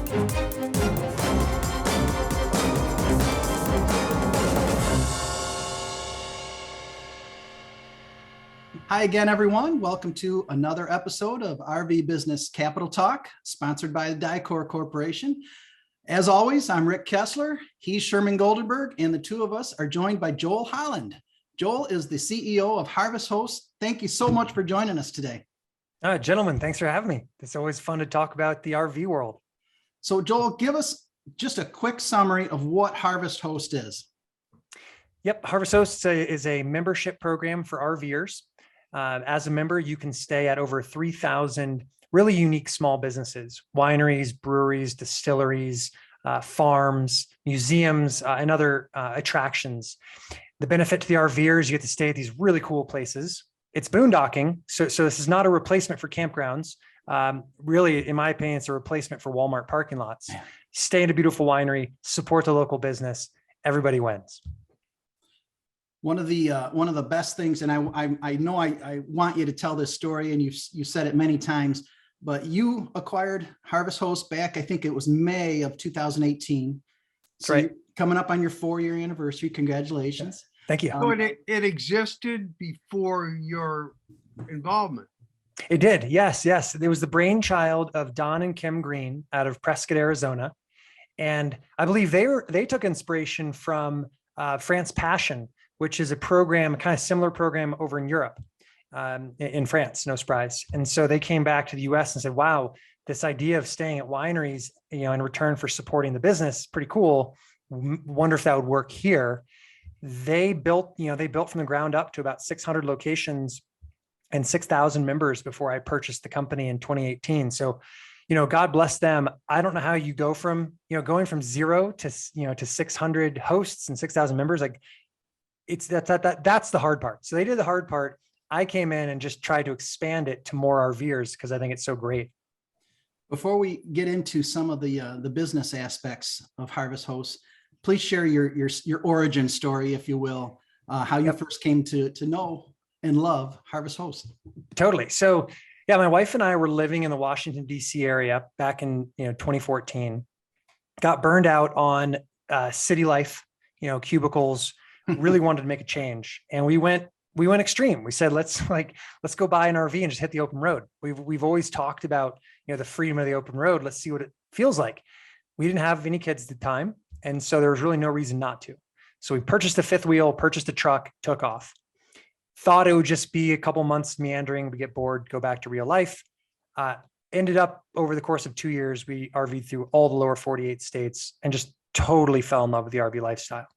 Hi again, everyone. Welcome to another episode of RVBusiness Capital Talk, sponsored by the Dicor Corporation. As always, I'm Rick Kessler. He's Sherman Goldenberg, and the two of us are joined by Joel Holland. Joel is the CEO of Harvest Host. Thank you so much for joining us today. Gentlemen, thanks for having me. It's always fun to talk about the RV world. So Joel, give us just a quick summary of what Harvest Host is. Yep, Harvest Host is a membership program for RVers. As a member, you can stay at over 3,000 really unique small businesses, wineries, breweries, distilleries, farms, museums, and other attractions. The benefit to the RVers, you get to stay at these really cool places. It's boondocking. So this is not a replacement for campgrounds. Really, in my opinion, it's a replacement for Walmart parking lots. Stay in a beautiful winery, support the local business. Everybody wins. One of the best things, and I know I want you to tell this story, and you said it many times, but you acquired Harvest Host back, I think it was May of 2018. So right. Coming up on your 4-year anniversary. Congratulations. Thank you. So it existed before your involvement. It did. Yes. It was the brainchild of Don and Kim Green out of Prescott, Arizona. And I believe they took inspiration from France Passion, which is a program, a kind of similar program over in Europe, in France, no surprise. And so they came back to the US and said, wow, this idea of staying at wineries, in return for supporting the business, pretty cool. Wonder if that would work here. They built from the ground up to about 600 locations and 6,000 members before I purchased the company in 2018. So, God bless them. I don't know how you go from, going from 0 to 600 hosts and 6,000 members. Like, that's the hard part. So they did the hard part. I came in and just tried to expand it to more RVers because I think it's so great. Before we get into some of the business aspects of Harvest Host, please share your origin story, if you will, how you first came to know and love Harvest Host. Totally. So yeah, my wife and I were living in the Washington, D.C. area back in 2014. Got burned out on city life, cubicles. Really wanted to make a change, and we went extreme. We said, let's go buy an RV and just hit the open road. We've always talked about, the freedom of the open road. Let's see what it feels like. We didn't have any kids at the time, and so there was really no reason not to. So we purchased a fifth wheel, purchased a truck, took off. Thought it would just be a couple months meandering, we get bored, go back to real life. Ended up over the course of 2 years, we RV'd through all the lower 48 states and just totally fell in love with the RV lifestyle.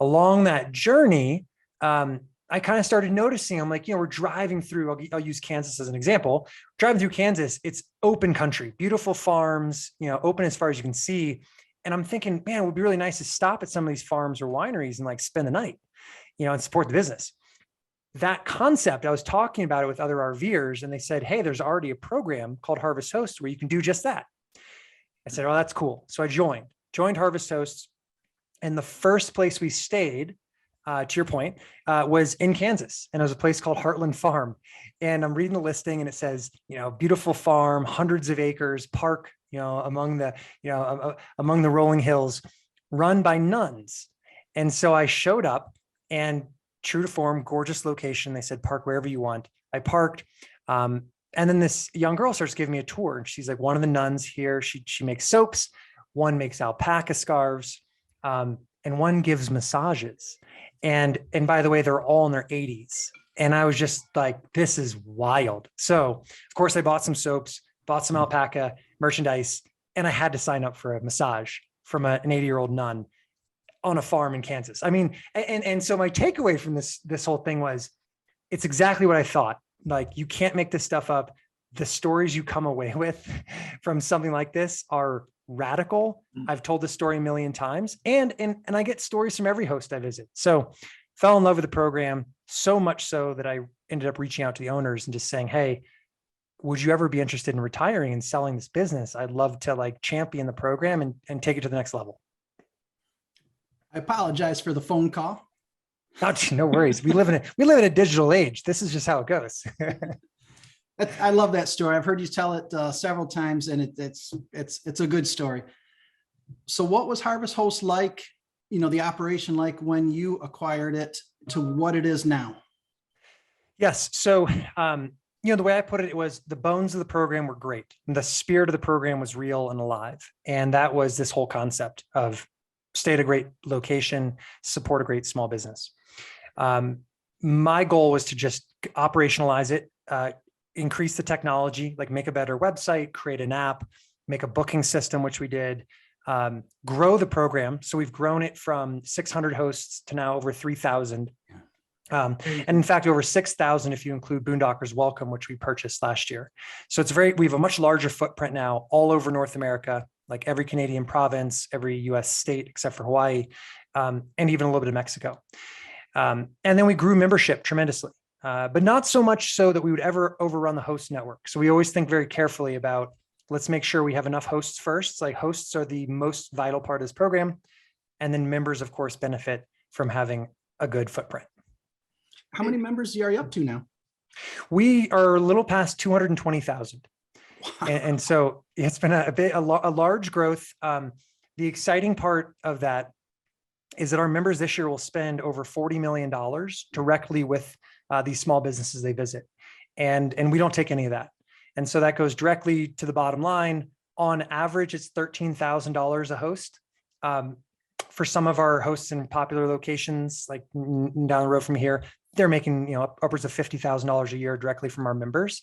Along that journey, I kind of started noticing, I'm like, we're driving through, I'll use Kansas as an example. Driving through Kansas, it's open country, beautiful farms, open as far as you can see. And I'm thinking, man, it would be really nice to stop at some of these farms or wineries and spend the night, and support the business. That concept, I was talking about it with other RVers, and they said, hey, there's already a program called Harvest Host where you can do just that. I said, oh, that's cool. So I joined Harvest Hosts. And the first place we stayed, to your point, was in Kansas. And it was a place called Heartland Farm. And I'm reading the listing and it says, beautiful farm, hundreds of acres, park, among the rolling hills, run by nuns. And so I showed up, and true to form, gorgeous location. They said, park wherever you want. I parked. And then this young girl starts giving me a tour. And she's like, one of the nuns here, she makes soaps. One makes alpaca scarves. And one gives massages. And by the way, they're all in their 80s. And I was just like, this is wild. So of course I bought some soaps, bought some alpaca merchandise, and I had to sign up for a massage from an 80-year-old nun on a farm in Kansas. I mean, and so my takeaway from this whole thing was, it's exactly what I thought. Like, you can't make this stuff up. The stories you come away with from something like this are radical. I've told this story a million times, and I get stories from every host I visit. So fell in love with the program, so much so that I ended up reaching out to the owners and just saying, hey, would you ever be interested in retiring and selling this business? I'd love to champion the program and take it to the next level. I apologize for the phone call. No worries. We live in a digital age. This is just how it goes. I love that story. I've heard you tell it several times, and it's a good story. So what was Harvest Host like, the operation like when you acquired it to what it is now? Yes. So, the way I put it, it was the bones of the program were great. The spirit of the program was real and alive. And that was this whole concept of stay at a great location, support a great small business. My goal was to just operationalize it, increase the technology, like make a better website, create an app, make a booking system, which we did, grow the program. So we've grown it from 600 hosts to now over 3,000. And in fact, over 6,000 if you include Boondockers Welcome, which we purchased last year. So we have a much larger footprint now all over North America, like every Canadian province, every US state except for Hawaii, and even a little bit of Mexico. And then we grew membership tremendously, but not so much so that we would ever overrun the host network. So we always think very carefully about, let's make sure we have enough hosts first. Like hosts are the most vital part of this program. And then members, of course, benefit from having a good footprint. How many members are you up to now? We are a little past 220,000. Wow. And so it's been a large growth. The exciting part of that is that our members this year will spend over $40 million directly with these small businesses they visit. And we don't take any of that. And so that goes directly to the bottom line. On average, it's $13,000 a host. For some of our hosts in popular locations, like down the road from here, they're making upwards of $50,000 a year directly from our members.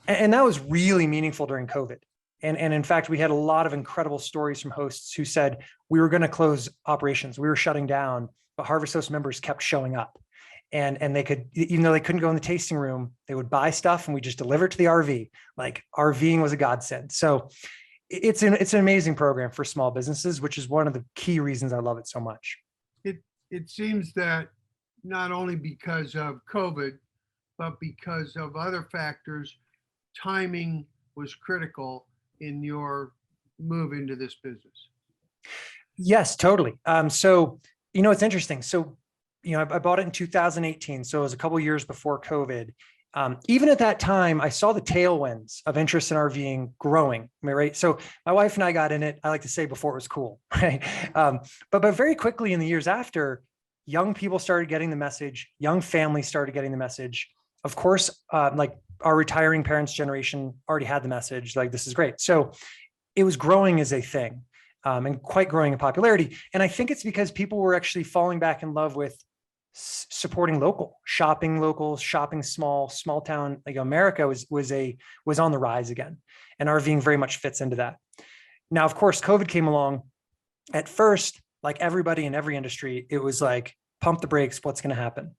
And that was really meaningful during COVID. And in fact, we had a lot of incredible stories from hosts who said, we were going to close operations, we were shutting down, but Harvest Host members kept showing up. And they could, even though they couldn't go in the tasting room, they would buy stuff and we just deliver it to the RV. Like RVing was a godsend. So it's an amazing program for small businesses, which is one of the key reasons I love it so much. It seems that not only because of COVID, but because of other factors, timing was critical in your move into this business. Yes, totally. So, it's interesting. So, I bought it in 2018. So it was a couple of years before COVID. Even at that time, I saw the tailwinds of interest in RVing growing, right? So my wife and I got in it, I like to say, before it was cool, right? But very quickly in the years after, young people started getting the message, young families started getting the message. Of course, like our retiring parents' generation already had the message, like, this is great. So it was growing as a thing, and quite growing in popularity. And I think it's because people were actually falling back in love with supporting local, shopping small town. Like America was on the rise again, and RVing very much fits into that. Now, of course, COVID came along. At first, like everybody in every industry, it was like, pump the brakes, what's going to happen?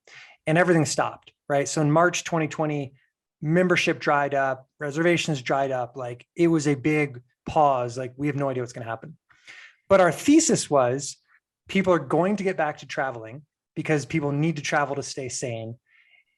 And everything stopped, right? So in March 2020, membership dried up, reservations dried up. Like it was a big pause. Like we have no idea what's going to happen. But our thesis was people are going to get back to traveling because people need to travel to stay sane.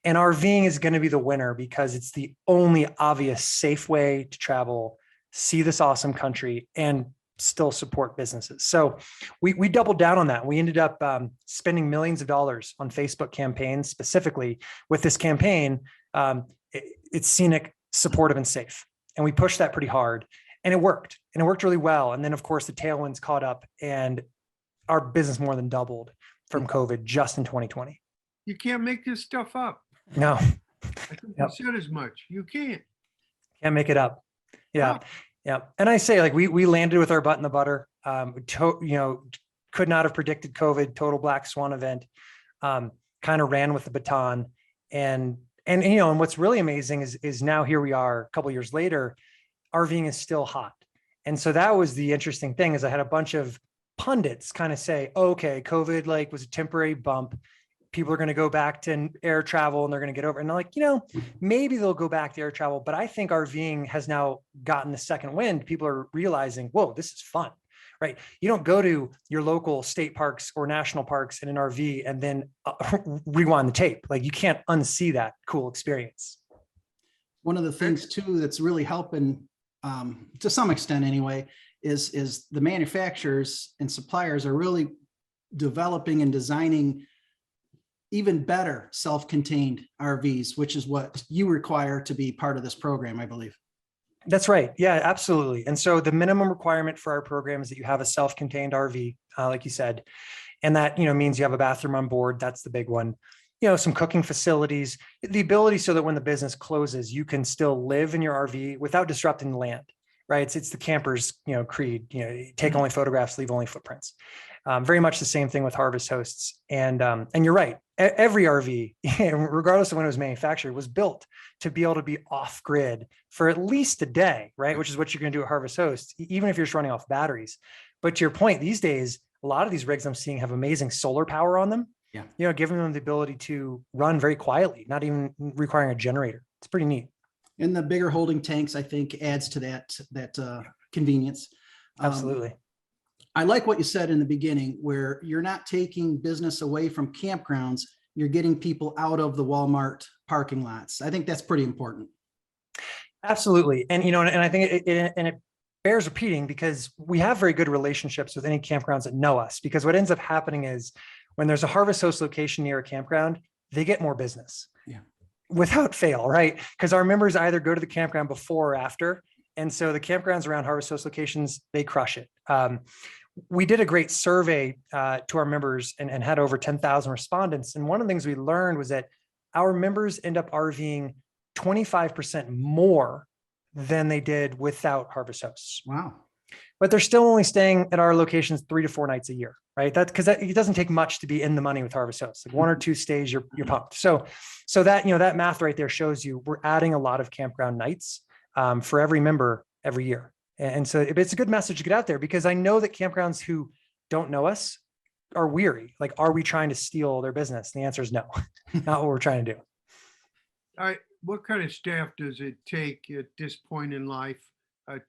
And RVing is going to be the winner because it's the only obvious safe way to travel, see this awesome country, and still support businesses. So we doubled down on that. We ended up spending millions of dollars on Facebook campaigns, specifically with this campaign. It's scenic, supportive, and safe. And we pushed that pretty hard, and it worked really well. And then of course the tailwinds caught up and our business more than doubled from COVID just in 2020. You can't make this stuff up. No. I think you said as much. You can't make it up. Yeah. No. Yeah. And I say, like, we landed with our butt in the butter. Could not have predicted COVID, total black swan event, kind of ran with the baton. And what's really amazing is now here we are a couple of years later, RVing is still hot. And so that was the interesting thing, is I had a bunch of pundits kind of say, okay, COVID like was a temporary bump. People are going to go back to air travel and they're going to get over it. And I'm like, maybe they'll go back to air travel, but I think RVing has now gotten the second wind. People are realizing, whoa, this is fun, right? You don't go to your local state parks or national parks in an RV and then rewind the tape. Like you can't unsee that cool experience. One of the things too, that's really helping, to some extent anyway, is the manufacturers and suppliers are really developing and designing even better self-contained RVs, which is what you require to be part of this program, I believe. That's right. Yeah, absolutely. And so the minimum requirement for our program is that you have a self-contained RV, like you said, and that, means you have a bathroom on board. That's the big one. Some cooking facilities, the ability so that when the business closes, you can still live in your RV without disrupting the land, right? It's the camper's, creed, take only photographs, leave only footprints. Very much the same thing with Harvest Hosts. And you're right. Every RV, regardless of when it was manufactured, was built to be able to be off grid for at least a day, right? Which is what you're going to do at Harvest Hosts, even if you're just running off batteries. But to your point, these days, a lot of these rigs I'm seeing have amazing solar power on them. Yeah. Giving them the ability to run very quietly, not even requiring a generator. It's pretty neat. And the bigger holding tanks, I think, adds to that convenience. Absolutely. I like what you said in the beginning, where you're not taking business away from campgrounds, you're getting people out of the Walmart parking lots. I think that's pretty important. Absolutely. And, and I think it bears repeating, because we have very good relationships with any campgrounds that know us, because what ends up happening is when there's a Harvest Host location near a campground, they get more business. Yeah. Without fail, right? Because our members either go to the campground before or after. And so the campgrounds around Harvest Host locations, they crush it. We did a great survey to our members and had over 10,000 respondents. And one of the things we learned was that our members end up RVing 25% more than they did without Harvest Hosts. Wow. But they're still only staying at our locations 3 to 4 nights a year, right? That's because it doesn't take much to be in the money with Harvest Hosts. Like 1 or 2 stays, you're pumped. So that, that math right there shows you we're adding a lot of campground nights for every member every year. And so it's a good message to get out there, because I know that campgrounds who don't know us are weary. Like, are we trying to steal their business? And the answer is no, not what we're trying to do. All right. What kind of staff does it take at this point in life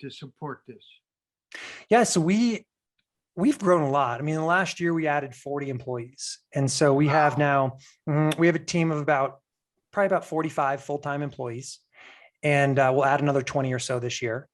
to support this? Yeah, so we've grown a lot. I mean, in the last year, we added 40 employees. And so we have now, we have a team of probably about 45 full-time employees. And we'll add another 20 or so this year.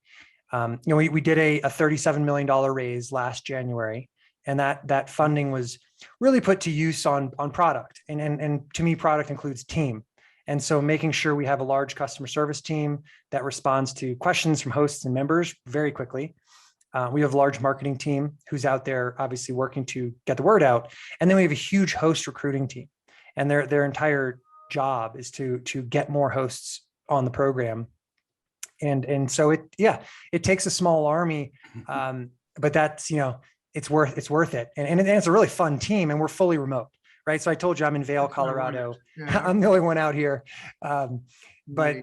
We did a $37 million raise last January, and that funding was really put to use on product. And to me, product includes team. And so making sure we have a large customer service team that responds to questions from hosts and members very quickly. We have a large marketing team who's out there obviously working to get the word out. And then we have a huge host recruiting team, and their entire job is to get more hosts on the program. And so it takes a small army, but that's, it's worth it. And it's a really fun team, and we're fully remote, right? So I told you I'm in Vail, Colorado. Yeah. I'm the only one out here. But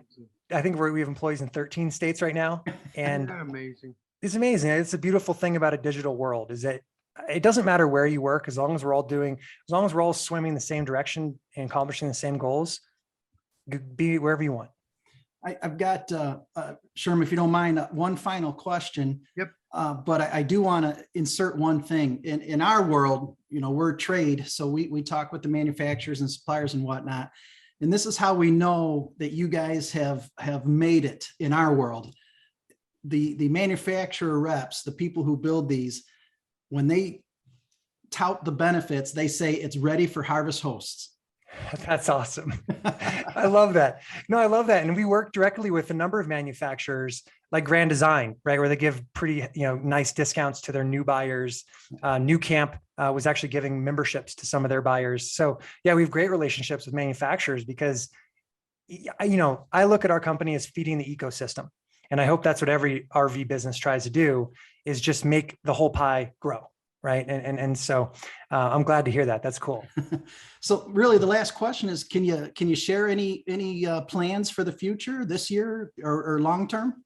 I think we have employees in 13 states right now. And amazing. It's amazing. It's a beautiful thing about a digital world, is that it doesn't matter where you work, as long as we're all swimming the same direction and accomplishing the same goals, be wherever you want. I've got, Sherm, if you don't mind, one final question. Yep. But I do want to insert one thing. In our world, we're trade. So we talk with the manufacturers and suppliers and whatnot. And this is how we know that you guys have made it in our world. The manufacturer reps, the people who build these, when they tout the benefits, they say it's ready for Harvest Hosts. That's awesome. I love that. No, I love that. And we work directly with a number of manufacturers like Grand Design, right? Where they give pretty, nice discounts to their new buyers. New Camp was actually giving memberships to some of their buyers. So yeah, we have great relationships with manufacturers, because, I look at our company as feeding the ecosystem. And I hope that's what every RV business tries to do, is just make the whole pie grow. Right. And so I'm glad to hear that. That's cool. So really the last question is, can you share any plans for the future this year or long term?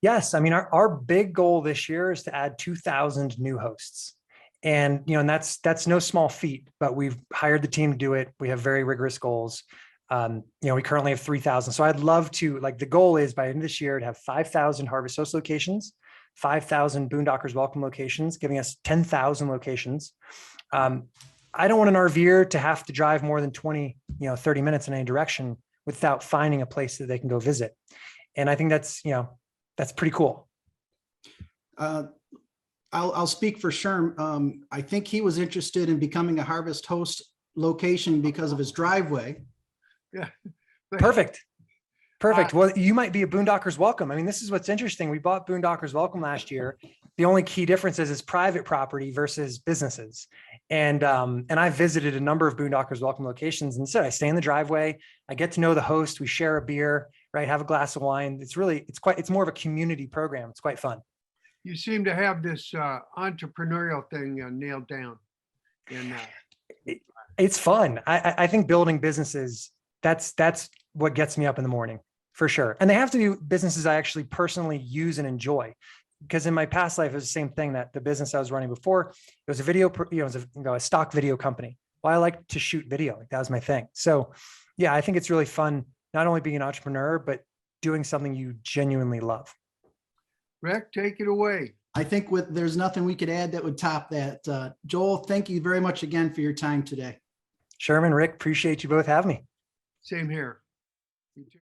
Yes. I mean, our big goal this year is to add 2,000 new hosts. And, and that's no small feat, but we've hired the team to do it. We have very rigorous goals. We currently have 3,000. So I'd love to, the goal is by the end of this year to have 5,000 Harvest Host locations, 5,000 Boondockers Welcome locations, giving us 10,000 locations. I don't want an RVer to have to drive more than 20, 30 minutes in any direction without finding a place that they can go visit. And I think that's pretty cool. I'll speak for Sherm. I think he was interested in becoming a Harvest Host location because of his driveway. Yeah. Perfect. Perfect. Well, you might be a Boondockers Welcome. I mean, this is what's interesting. We bought Boondockers Welcome last year. The only key difference is private property versus businesses. And I visited a number of Boondockers Welcome locations. And so I stay in the driveway. I get to know the host. We share a beer, right? Have a glass of wine. It's more of a community program. It's quite fun. You seem to have this entrepreneurial thing nailed down. And It's fun. I think building businesses, that's what gets me up in the morning for sure. And they have to be businesses I actually personally use and enjoy. Because in my past life, it was the same thing, that the business I was running before, it was a video, it was a stock video company. Well, I like to shoot video. Like, that was my thing. So yeah, I think it's really fun, not only being an entrepreneur, but doing something you genuinely love. Rick, take it away. I think there's nothing we could add that would top that. Joel, thank you very much again for your time today. Sherman, Rick, appreciate you both having me. Same here. You too.